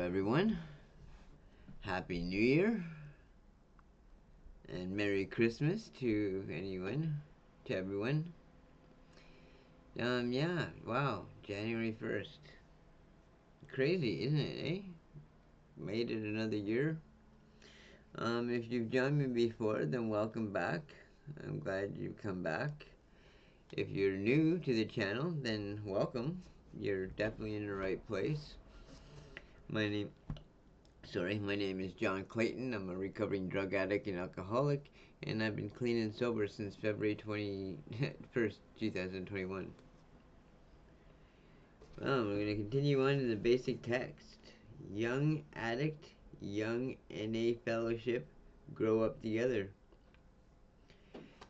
everyone. Happy New Year and Merry Christmas to everyone. Yeah, wow, January 1st. Crazy, isn't it, eh? Made it another year. If you've joined me before, then welcome back. I'm glad you've come back. If you're new to the channel, then welcome. You're definitely in the right place. My name My name is John Clayton. I'm a recovering drug addict and alcoholic, and I've been clean and sober since February 21st, 2021. Well, we're going to continue on to the basic text. Young addict, young NA fellowship, grow up together.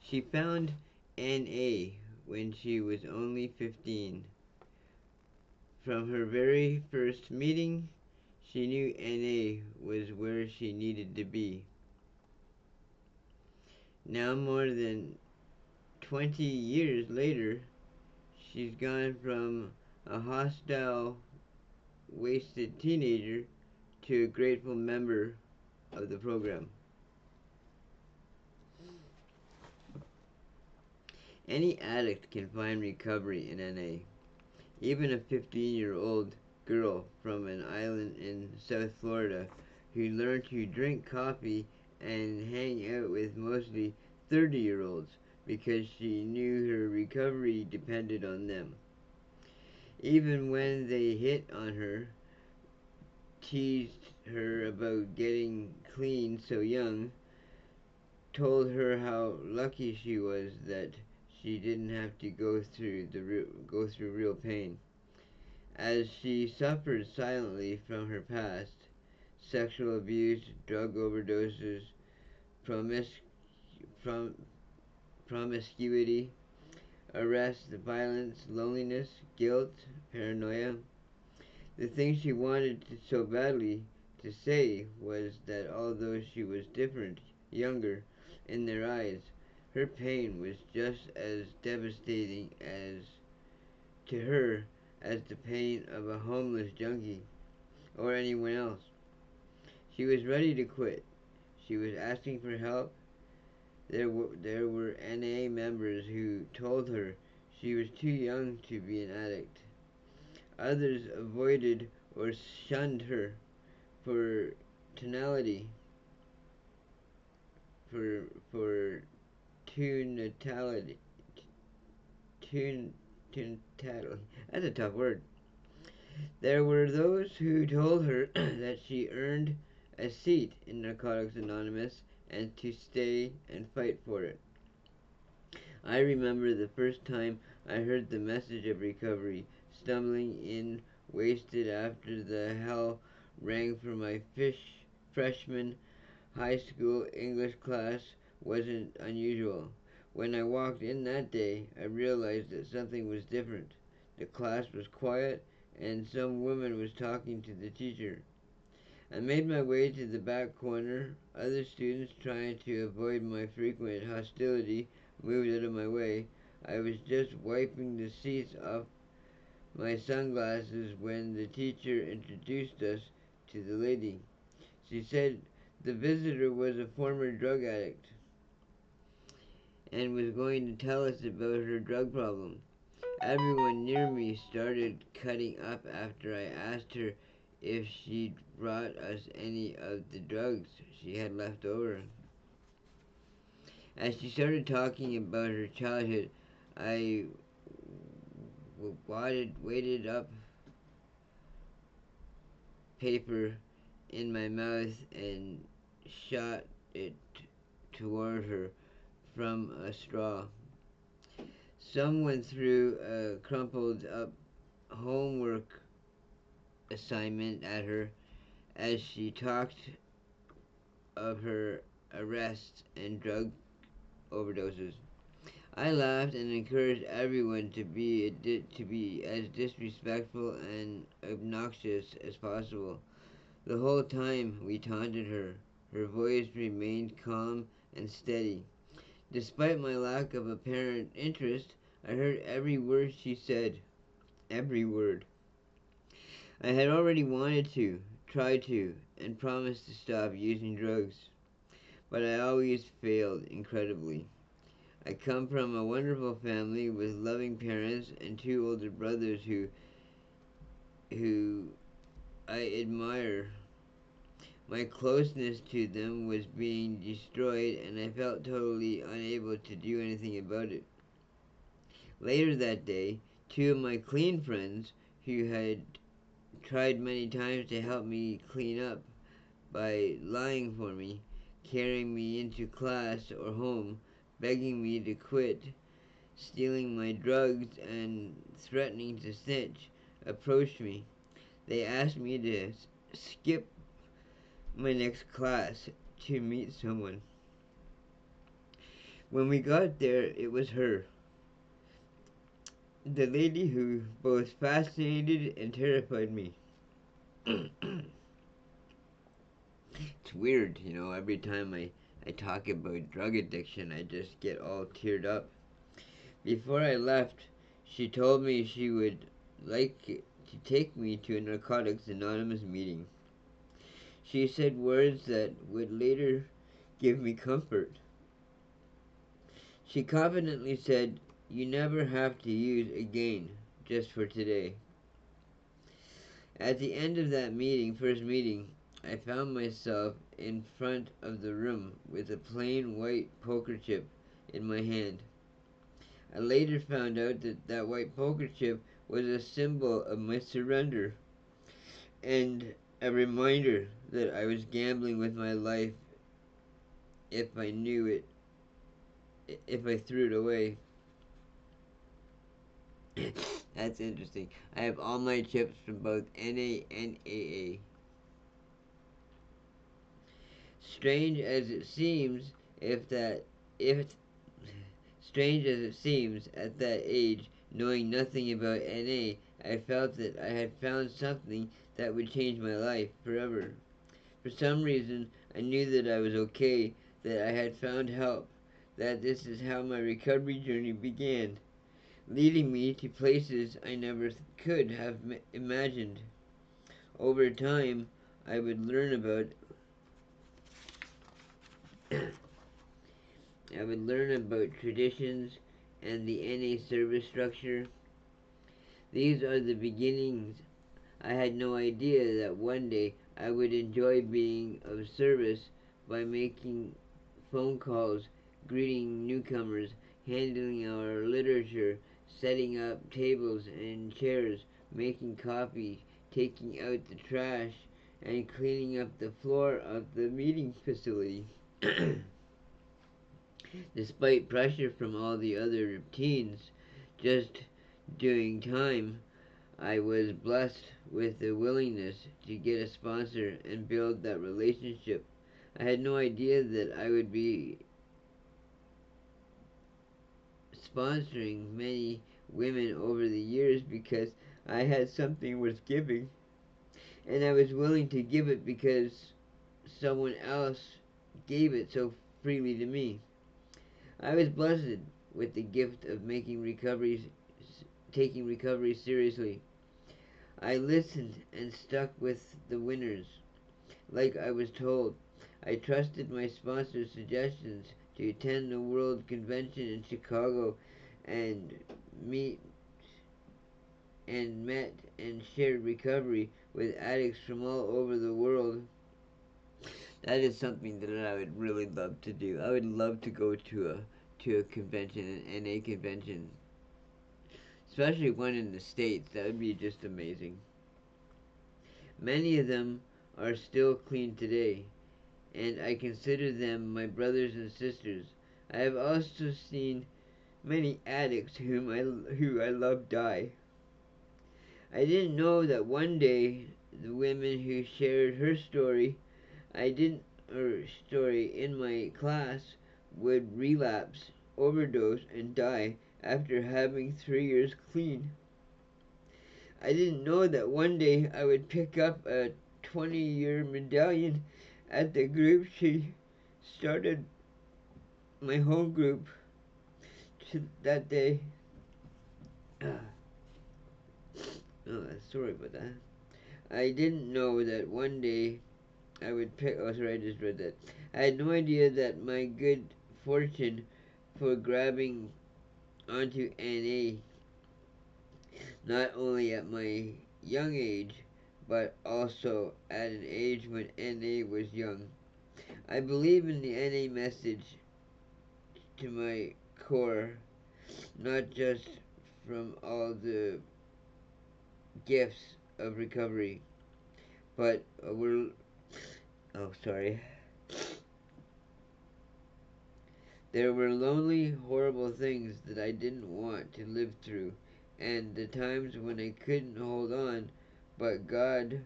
She found NA when she was only 15. From her very first meeting, she knew NA was where she needed to be. Now, more than 20 years later, she's gone from a hostile, wasted teenager to a grateful member of the program. Any addict can find recovery in NA. Even a 15-year-old girl from an island in South Florida who learned to drink coffee and hang out with mostly 30-year-olds because she knew her recovery depended on them. Even when they hit on her, teased her about getting clean so young, told her how lucky she was that she didn't have to go through real pain. As she suffered silently from her past, sexual abuse, drug overdoses, prom- promiscuity, arrest, violence, loneliness, guilt, paranoia. The thing she wanted so badly to say was that although she was different, younger, in their eyes, her pain was just as devastating as to her as the pain of a homeless junkie or anyone else. She was ready to quit. She was asking for help. There were NA members who told her she was too young to be an addict. Others avoided or shunned her for tonality, for tunatality, tunatality. That's a tough word. There were those who told her that she earned a seat in Narcotics Anonymous and to stay and fight for it. I remember the first time I heard the message of recovery, stumbling in wasted after the hell rang for my freshman high school English class wasn't unusual. When I walked in that day, I realized that something was different. The class was quiet and some woman was talking to the teacher. I made my way to the back corner. Other students, trying to avoid my frequent hostility, moved out of my way. I was just wiping the seats off my sunglasses when the teacher introduced us to the lady. She said the visitor was a former drug addict and was going to tell us about her drug problem. Everyone near me started cutting up after I asked her if she'd brought us any of the drugs she had left over. As she started talking about her childhood, I weighted up paper in my mouth and shot it toward her from a straw. Someone threw a crumpled up homework assignment at her as she talked of her arrests and drug overdoses. I laughed and encouraged everyone to be as disrespectful and obnoxious as possible. The whole time we taunted her, her voice remained calm and steady. Despite my lack of apparent interest, I heard every word she said. Every word. I had already wanted to tried to and promised to stop using drugs, but I always failed incredibly. I come from a wonderful family with loving parents and two older brothers who I admire. My closeness to them was being destroyed and I felt totally unable to do anything about it. Later that day, two of my clean friends who had tried many times to help me clean up by lying for me, carrying me into class or home, begging me to quit, stealing my drugs, and threatening to snitch, approached me. They asked me to skip my next class to meet someone. When we got there, it was her, the lady who both fascinated and terrified me. It's weird, every time I talk about drug addiction, I just get all teared up. Before I left, she told me she would like to take me to a Narcotics Anonymous meeting. She said words that would later give me comfort. She confidently said, "You never have to use again, just for today." At the end of that first meeting, I found myself in front of the room with a plain white poker chip in my hand. I later found out that that white poker chip was a symbol of my surrender and a reminder that I was gambling with my life if I knew it, if I threw it away. That's interesting. I have all my chips from both NA and AA. Strange as it seems, if strange as it seems, at that age, knowing nothing about NA, I felt that I had found something that would change my life forever. For some reason, I knew that I was okay, that I had found help, that this is how my recovery journey began, leading me to places I never could have imagined. Over time, I would learn about I would learn about traditions and the NA service structure. These are the beginnings. I had no idea that one day I would enjoy being of service by making phone calls, greeting newcomers, handling our literature, setting up tables and chairs, making coffee, taking out the trash, and cleaning up the floor of the meeting facility. Despite pressure from all the other routines, just doing time, I was blessed with the willingness to get a sponsor and build that relationship. I had no idea that I would be sponsoring many women over the years because I had something worth giving, and I was willing to give it because someone else gave it so freely to me. I was blessed with the gift of taking recovery seriously. I listened and stuck with the winners, like I was told. I trusted my sponsor's suggestions to attend the World Convention in Chicago and meet and met and shared recovery with addicts from all over the world. That is something that I would really love to do. I would love to go to a convention, an NA convention, especially one in the States. That would be just amazing. Many of them are still clean today, and I consider them my brothers and sisters. I have also seen many addicts who I love die. I didn't know that one day the women who shared her story, I didn't or story in my class would relapse, overdose, and die after having 3 years clean. I didn't know that one day I would pick up a 20-year medallion at the group she started my home group that day. Oh, sorry about that. I didn't know that one day I would pick. Oh, sorry, I just read that. I had no idea that my good fortune for grabbing onto NA, not only at my young age, but also at an age when NA was young. I believe in the NA message to my core, not just from all the gifts of recovery, but we're. Oh, sorry. There were lonely, horrible things that I didn't want to live through, and the times when I couldn't hold on, but God,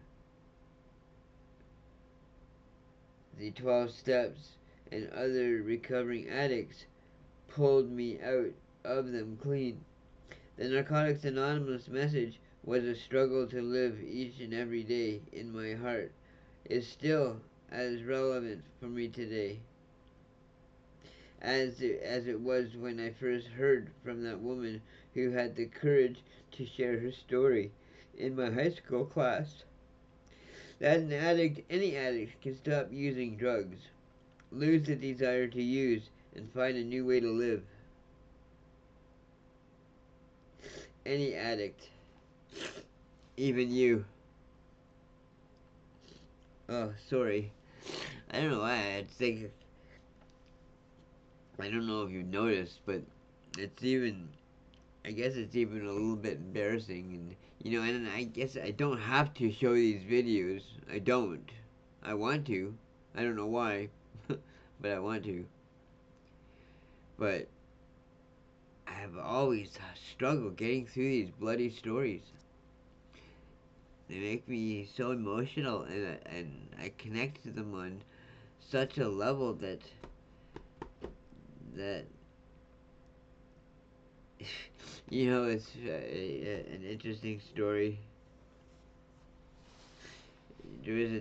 the 12 steps, and other recovering addicts pulled me out of them clean. The Narcotics Anonymous message was a struggle to live each and every day in my heart. Is still as relevant for me today as it was when I first heard from that woman who had the courage to share her story in my high school class. That an addict, any addict, can stop using drugs, lose the desire to use, and find a new way to live. Any addict, even you. Oh, sorry. I don't know why. I don't know if you've noticed, but it's even I guess it's even a little bit embarrassing, and and I guess I don't have to show these videos. I don't. I want to. I don't know why, but I want to. But I have always struggled getting through these bloody stories. They make me so emotional, and I connect to them on such a level that it's an interesting story. There was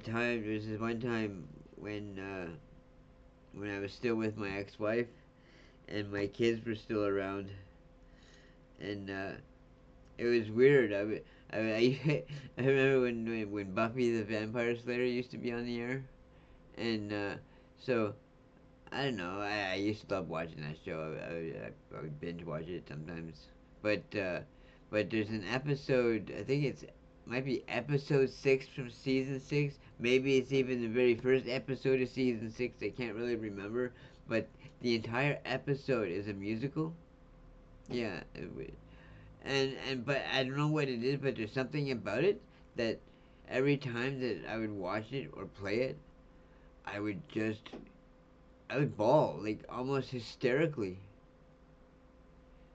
this one time when I was still with my ex-wife and my kids were still around, and it was weird. I remember when Buffy the Vampire Slayer used to be on the air, and so I don't know. I used to love watching that show. I would binge watch it sometimes, but there's an episode. I think it's might be episode 6 from season 6. Maybe it's even the very first episode of season 6. I can't really remember, but the entire episode is a musical. Yeah, and but I don't know what it is, but there's something about it that every time that I would watch it or play it, I would just I would bawl like almost hysterically,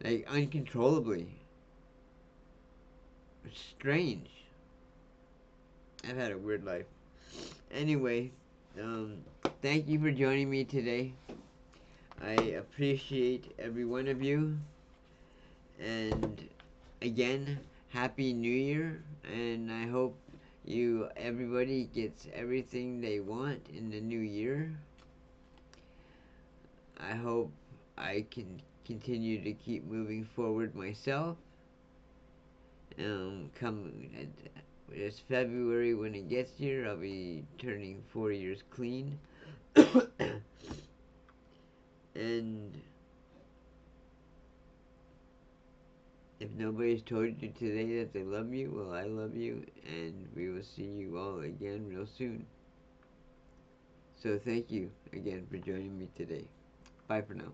like uncontrollably. It's strange. I've had a weird life. Anyway, um, thank you for joining me today. I appreciate every one of you, and again, happy New Year, and I hope everybody gets everything they want in the new year. I hope I can continue to keep moving forward myself. Come this February when it gets here, I'll be turning 4 years clean. And if nobody's told you today that they love you, well, I love you, and we will see you all again real soon. So thank you again for joining me today. Bye for now.